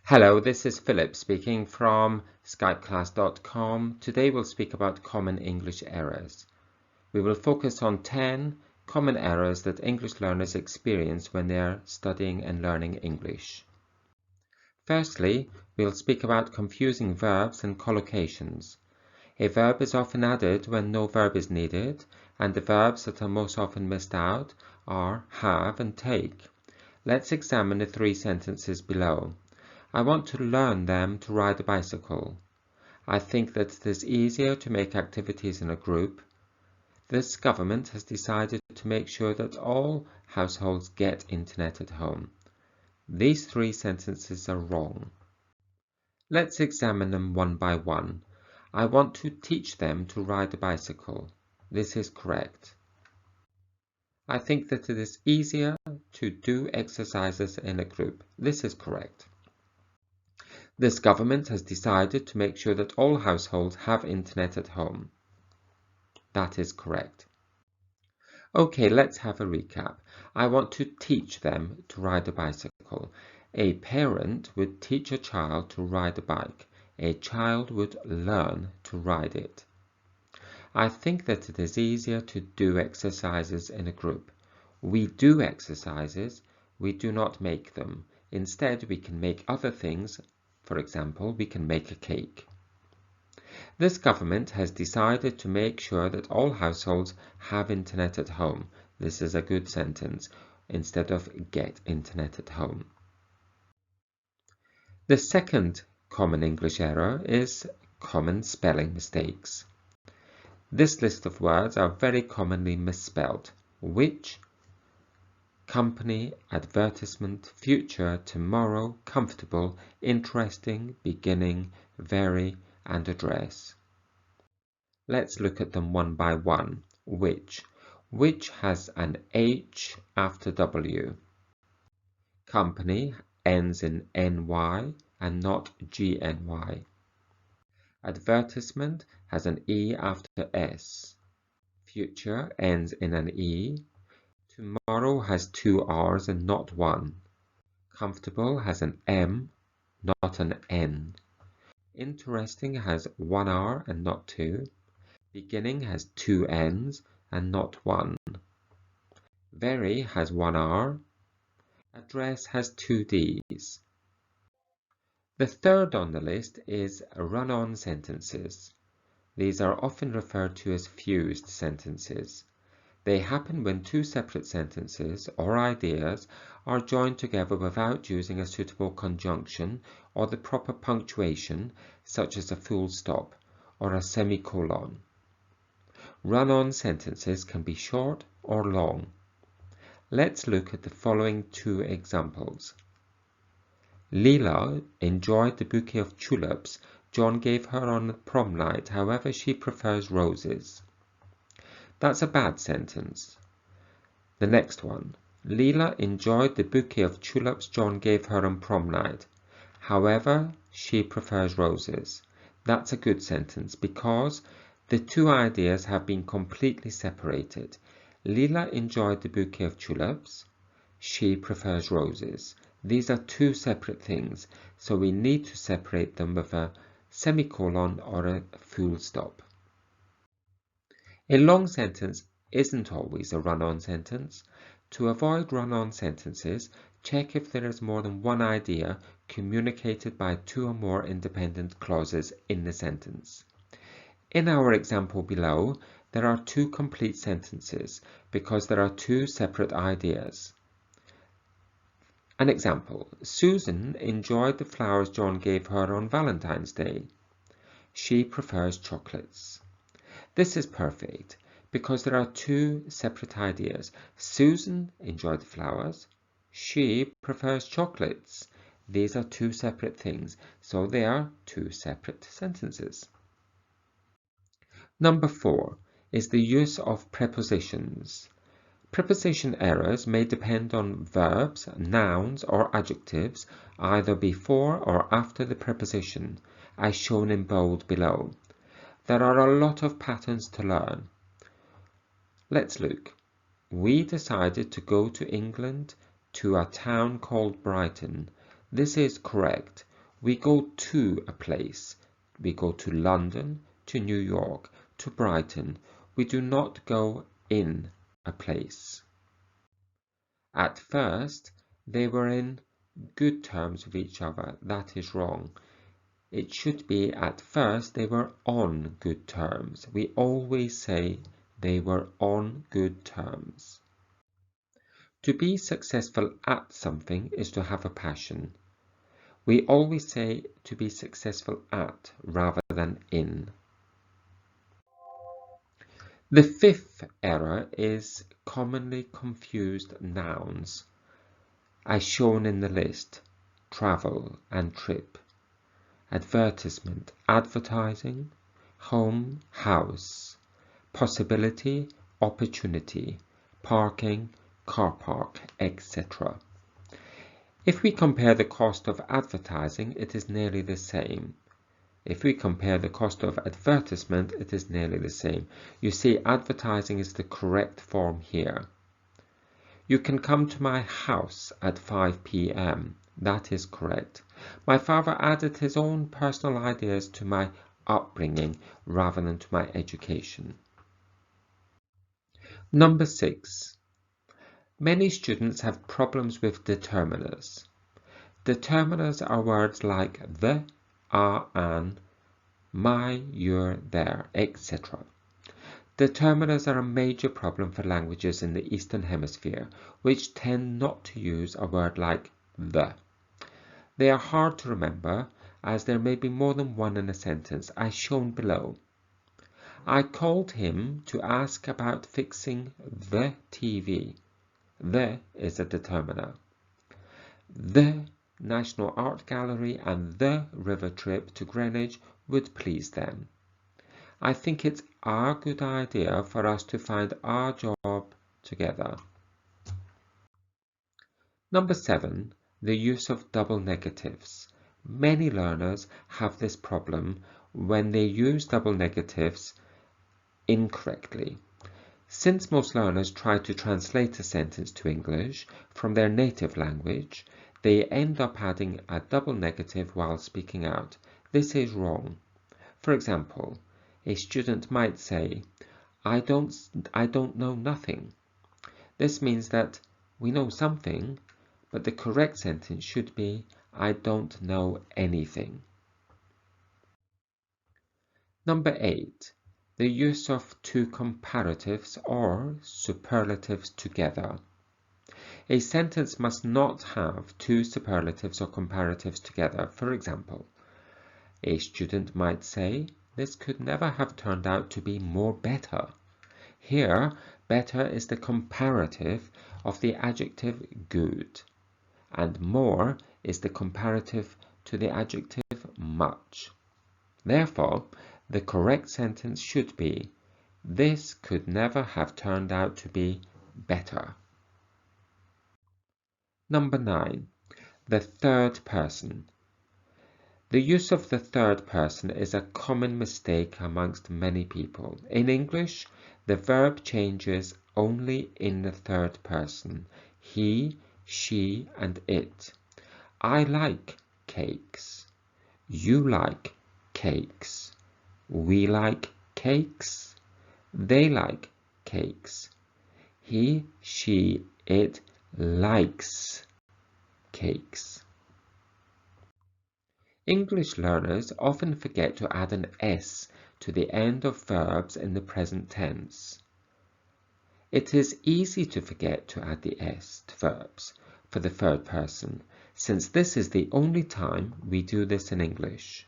Hello, this is Philip speaking from skypeclass.com. Today we'll speak about common English errors. We will focus on 10 common errors that English learners experience when they are studying and learning English. Firstly, we'll speak about confusing verbs and collocations. A verb is often added when no verb is needed, and the verbs that are most often missed out are have and take. Let's examine the 3 sentences below. I want to learn them to ride a bicycle. I think that it is easier to make activities in a group. This government has decided to make sure that all households get internet at home. These 3 sentences are wrong. Let's examine them one by one. I want to teach them to ride a bicycle. This is correct. I think that it is easier to do exercises in a group. This is correct. This government has decided to make sure that all households have internet at home. That is correct. Okay, let's have a recap. I want to teach them to ride a bicycle. A parent would teach a child to ride a bike. A child would learn to ride it. I think that it is easier to do exercises in a group. We do exercises, we do not make them. Instead, we can make other things. For example, we can make a cake. This government has decided to make sure that all households have internet at home. This is a good sentence instead of get internet at home. The second common English error is common spelling mistakes. This list of words are very commonly misspelled. Which, company, advertisement, future, tomorrow, comfortable, interesting, beginning, very, and address. Let's look at them one by one. Which has an H after W. Company ends in NY and not GNY. Advertisement has an E after S. Future ends in an E. Tomorrow has 2 R's and not 1. Comfortable has an M, not an N. Interesting has 1 R and not 2. Beginning has 2 N's and not 1. Very has 1 R. Address has 2 D's. The third on the list is run-on sentences. These are often referred to as fused sentences. They happen when 2 separate sentences or ideas are joined together without using a suitable conjunction or the proper punctuation, such as a full stop or a semicolon. Run-on sentences can be short or long. Let's look at the following 2 examples. Leela enjoyed the bouquet of tulips John gave her on prom night, however she prefers roses. That's a bad sentence. The next one. Leela enjoyed the bouquet of tulips John gave her on prom night. However, she prefers roses. That's a good sentence because the 2 ideas have been completely separated. Leela enjoyed the bouquet of tulips. She prefers roses. These are 2 separate things, so we need to separate them with a semicolon or a full stop. A long sentence isn't always a run-on sentence. To avoid run-on sentences, check if there is more than one idea communicated by 2 or more independent clauses in the sentence. In our example below, there are 2 complete sentences because there are 2 separate ideas. An example, Susan enjoyed the flowers John gave her on Valentine's Day. She prefers chocolates. This is perfect because there are 2 separate ideas. Susan enjoyed the flowers. She prefers chocolates. These are 2 separate things, so they are 2 separate sentences. Number 4 is the use of prepositions. Preposition errors may depend on verbs, nouns, or adjectives, either before or after the preposition, as shown in bold below. There are a lot of patterns to learn. Let's look. We decided to go to England to a town called Brighton. This is correct. We go to a place. We go to London, to New York, to Brighton. We do not go in a place. At first, they were in good terms with each other. That is wrong. It should be at first they were on good terms. We always say they were on good terms. To be successful at something is to have a passion. We always say to be successful at rather than in. The fifth error is commonly confused nouns, as shown in the list: travel and trip, advertisement, advertising, home, house, possibility, opportunity, parking, car park, etc. If we compare the cost of advertising, it is nearly the same. If we compare the cost of advertisement, it is nearly the same. You see, advertising is the correct form here. You can come to my house at 5 p.m. That is correct. My father added his own personal ideas to my upbringing rather than to my education. Number 6. Many students have problems with determiners. Determiners are words like the, are, an, my, your, their, etc. Determiners are a major problem for languages in the Eastern Hemisphere, which tend not to use a word like the. They are hard to remember, as there may be more than one in a sentence, as shown below. I called him to ask about fixing the TV. The is a determiner. The National Art Gallery and the river trip to Greenwich would please them. I think it's a good idea for us to find our job together. Number 7. The use of double negatives. Many learners have this problem when they use double negatives incorrectly. Since most learners try to translate a sentence to English from their native language, they end up adding a double negative while speaking out. This is wrong. For example, a student might say, I don't know nothing. This means that we know something, but the correct sentence should be, I don't know anything. Number 8. The use of two comparatives or superlatives together. A sentence must not have two superlatives or comparatives together. For example, a student might say, this could never have turned out to be more better. Here, better is the comparative of the adjective good, and more is the comparative to the adjective much. Therefore, the correct sentence should be, this could never have turned out to be better. Number 9. The third person. The use of the third person is a common mistake amongst many people. In English, the verb changes only in the third person: he, she, and it. I like cakes. You like cakes. We like cakes. They like cakes. He, she, it likes cakes. English learners often forget to add an S to the end of verbs in the present tense. It is easy to forget to add the S to verbs for the third person, since this is the only time we do this in English.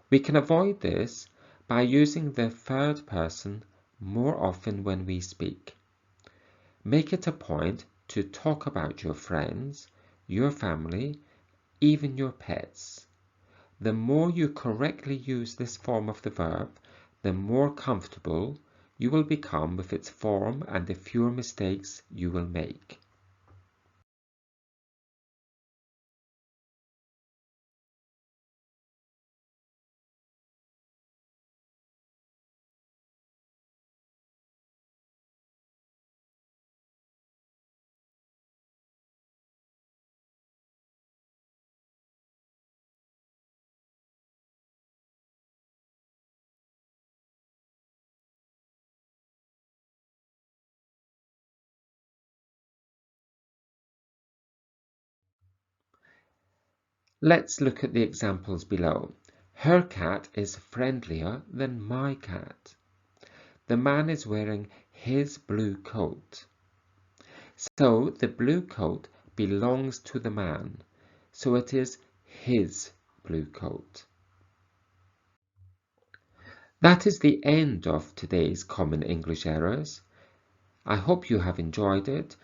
We can avoid this by using the third person more often when we speak. Make it a point to talk about your friends, your family, even your pets. The more you correctly use this form of the verb, the more comfortable you will become with its form and the fewer mistakes you will make. Let's look at the examples below. Her cat is friendlier than my cat. The man is wearing his blue coat. So the blue coat belongs to the man. So it is his blue coat. That is the end of today's Common English Errors. I hope you have enjoyed it.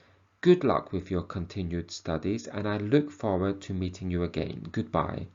Good luck with your continued studies, and I look forward to meeting you again. Goodbye.